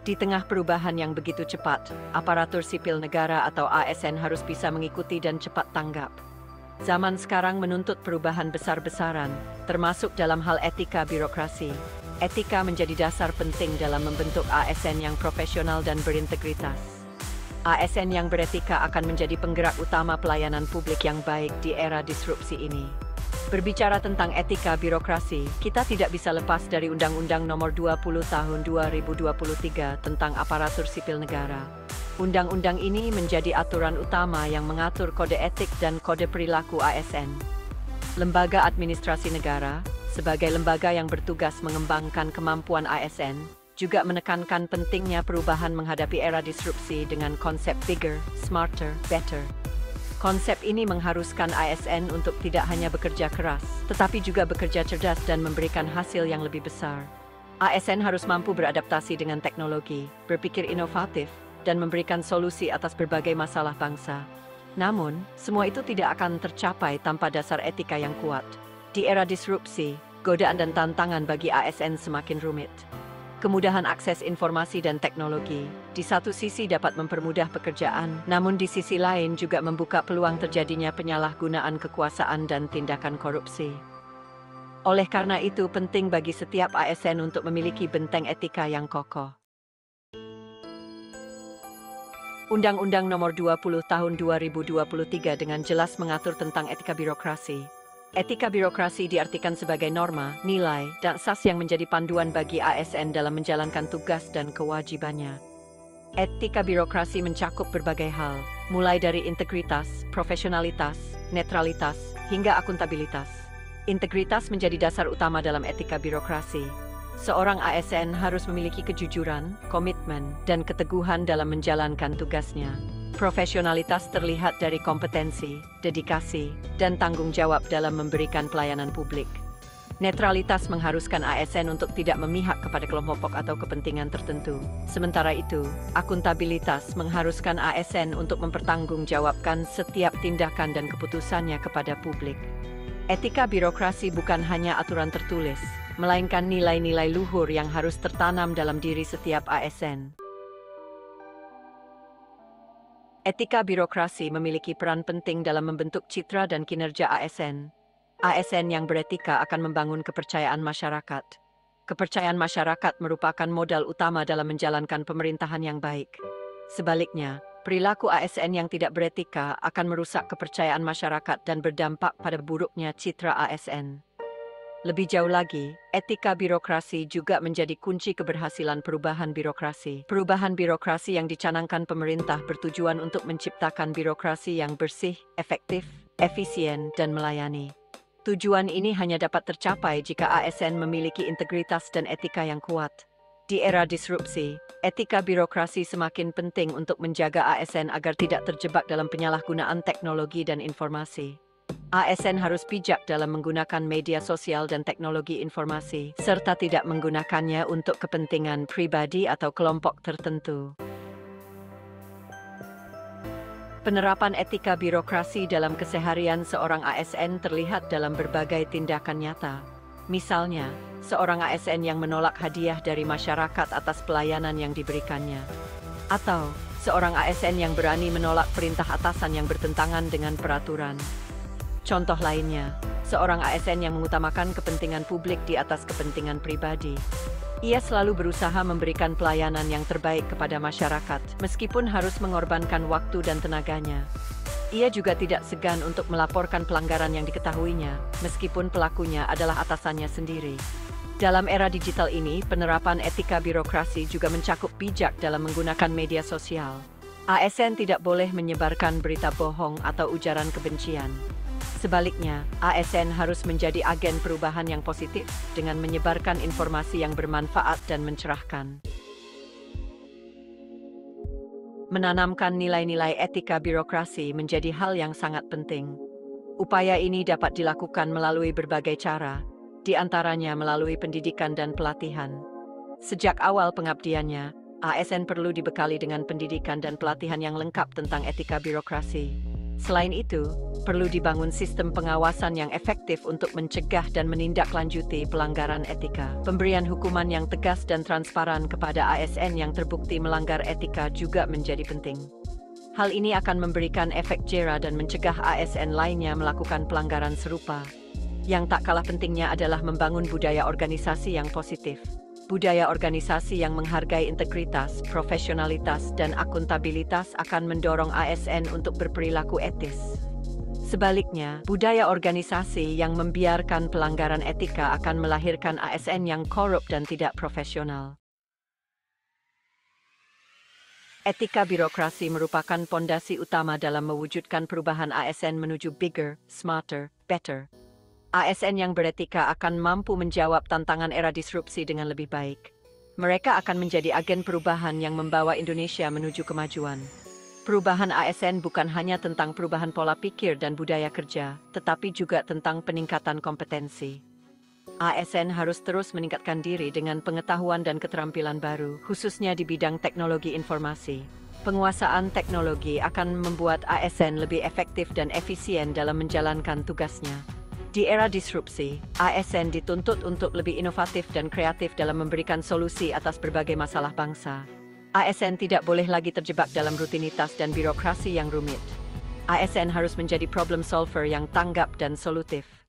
Di tengah perubahan yang begitu cepat, aparatur sipil negara atau ASN harus bisa mengikuti dan cepat tanggap. Zaman sekarang menuntut perubahan besar-besaran, termasuk dalam hal etika birokrasi. Etika menjadi dasar penting dalam membentuk ASN yang profesional dan berintegritas. ASN yang beretika akan menjadi penggerak utama pelayanan publik yang baik di era disrupsi ini. Berbicara tentang etika birokrasi, kita tidak bisa lepas dari Undang-Undang Nomor 20 Tahun 2023 tentang Aparatur Sipil Negara. Undang-undang ini menjadi aturan utama yang mengatur kode etik dan kode perilaku ASN. Lembaga Administrasi Negara, sebagai lembaga yang bertugas mengembangkan kemampuan ASN, juga menekankan pentingnya perubahan menghadapi era disrupsi dengan konsep bigger, smarter, better. Konsep ini mengharuskan ASN untuk tidak hanya bekerja keras, tetapi juga bekerja cerdas dan memberikan hasil yang lebih besar. ASN harus mampu beradaptasi dengan teknologi, berpikir inovatif, dan memberikan solusi atas berbagai masalah bangsa. Namun, semua itu tidak akan tercapai tanpa dasar etika yang kuat. Di era disrupsi, godaan dan tantangan bagi ASN semakin rumit. Kemudahan akses informasi dan teknologi, di satu sisi dapat mempermudah pekerjaan, namun di sisi lain juga membuka peluang terjadinya penyalahgunaan kekuasaan dan tindakan korupsi. Oleh karena itu, penting bagi setiap ASN untuk memiliki benteng etika yang kokoh. Undang-Undang Nomor 20 Tahun 2023 dengan jelas mengatur tentang etika birokrasi. Etika birokrasi diartikan sebagai norma, nilai, dan asas yang menjadi panduan bagi ASN dalam menjalankan tugas dan kewajibannya. Etika birokrasi mencakup berbagai hal, mulai dari integritas, profesionalitas, netralitas, hingga akuntabilitas. Integritas menjadi dasar utama dalam etika birokrasi. Seorang ASN harus memiliki kejujuran, komitmen, dan keteguhan dalam menjalankan tugasnya. Profesionalitas terlihat dari kompetensi, dedikasi, dan tanggung jawab dalam memberikan pelayanan publik. Netralitas mengharuskan ASN untuk tidak memihak kepada kelompok atau kepentingan tertentu. Sementara itu, akuntabilitas mengharuskan ASN untuk mempertanggungjawabkan setiap tindakan dan keputusannya kepada publik. Etika birokrasi bukan hanya aturan tertulis, melainkan nilai-nilai luhur yang harus tertanam dalam diri setiap ASN. Etika birokrasi memiliki peran penting dalam membentuk citra dan kinerja ASN. ASN yang beretika akan membangun kepercayaan masyarakat. Kepercayaan masyarakat merupakan modal utama dalam menjalankan pemerintahan yang baik. Sebaliknya, perilaku ASN yang tidak beretika akan merusak kepercayaan masyarakat dan berdampak pada buruknya citra ASN. Lebih jauh lagi, etika birokrasi juga menjadi kunci keberhasilan perubahan birokrasi. Perubahan birokrasi yang dicanangkan pemerintah bertujuan untuk menciptakan birokrasi yang bersih, efektif, efisien, dan melayani. Tujuan ini hanya dapat tercapai jika ASN memiliki integritas dan etika yang kuat. Di era disrupsi, etika birokrasi semakin penting untuk menjaga ASN agar tidak terjebak dalam penyalahgunaan teknologi dan informasi. ASN harus bijak dalam menggunakan media sosial dan teknologi informasi, serta tidak menggunakannya untuk kepentingan pribadi atau kelompok tertentu. Penerapan etika birokrasi dalam keseharian seorang ASN terlihat dalam berbagai tindakan nyata. Misalnya, seorang ASN yang menolak hadiah dari masyarakat atas pelayanan yang diberikannya. Atau, seorang ASN yang berani menolak perintah atasan yang bertentangan dengan peraturan. Contoh lainnya, seorang ASN yang mengutamakan kepentingan publik di atas kepentingan pribadi. Ia selalu berusaha memberikan pelayanan yang terbaik kepada masyarakat, meskipun harus mengorbankan waktu dan tenaganya. Ia juga tidak segan untuk melaporkan pelanggaran yang diketahuinya, meskipun pelakunya adalah atasannya sendiri. Dalam era digital ini, penerapan etika birokrasi juga mencakup bijak dalam menggunakan media sosial. ASN tidak boleh menyebarkan berita bohong atau ujaran kebencian. Sebaliknya, ASN harus menjadi agen perubahan yang positif dengan menyebarkan informasi yang bermanfaat dan mencerahkan. Menanamkan nilai-nilai etika birokrasi menjadi hal yang sangat penting. Upaya ini dapat dilakukan melalui berbagai cara, di antaranya melalui pendidikan dan pelatihan. Sejak awal pengabdiannya, ASN perlu dibekali dengan pendidikan dan pelatihan yang lengkap tentang etika birokrasi. Selain itu, perlu dibangun sistem pengawasan yang efektif untuk mencegah dan menindaklanjuti pelanggaran etika. Pemberian hukuman yang tegas dan transparan kepada ASN yang terbukti melanggar etika juga menjadi penting. Hal ini akan memberikan efek jera dan mencegah ASN lainnya melakukan pelanggaran serupa. Yang tak kalah pentingnya adalah membangun budaya organisasi yang positif. Budaya organisasi yang menghargai integritas, profesionalitas, dan akuntabilitas akan mendorong ASN untuk berperilaku etis. Sebaliknya, budaya organisasi yang membiarkan pelanggaran etika akan melahirkan ASN yang korup dan tidak profesional. Etika birokrasi merupakan pondasi utama dalam mewujudkan perubahan ASN menuju bigger, smarter, better. ASN yang beretika akan mampu menjawab tantangan era disrupsi dengan lebih baik. Mereka akan menjadi agen perubahan yang membawa Indonesia menuju kemajuan. Perubahan ASN bukan hanya tentang perubahan pola pikir dan budaya kerja, tetapi juga tentang peningkatan kompetensi. ASN harus terus meningkatkan diri dengan pengetahuan dan keterampilan baru, khususnya di bidang teknologi informasi. Penguasaan teknologi akan membuat ASN lebih efektif dan efisien dalam menjalankan tugasnya. Di era disrupsi, ASN dituntut untuk lebih inovatif dan kreatif dalam memberikan solusi atas berbagai masalah bangsa. ASN tidak boleh lagi terjebak dalam rutinitas dan birokrasi yang rumit. ASN harus menjadi problem solver yang tanggap dan solutif.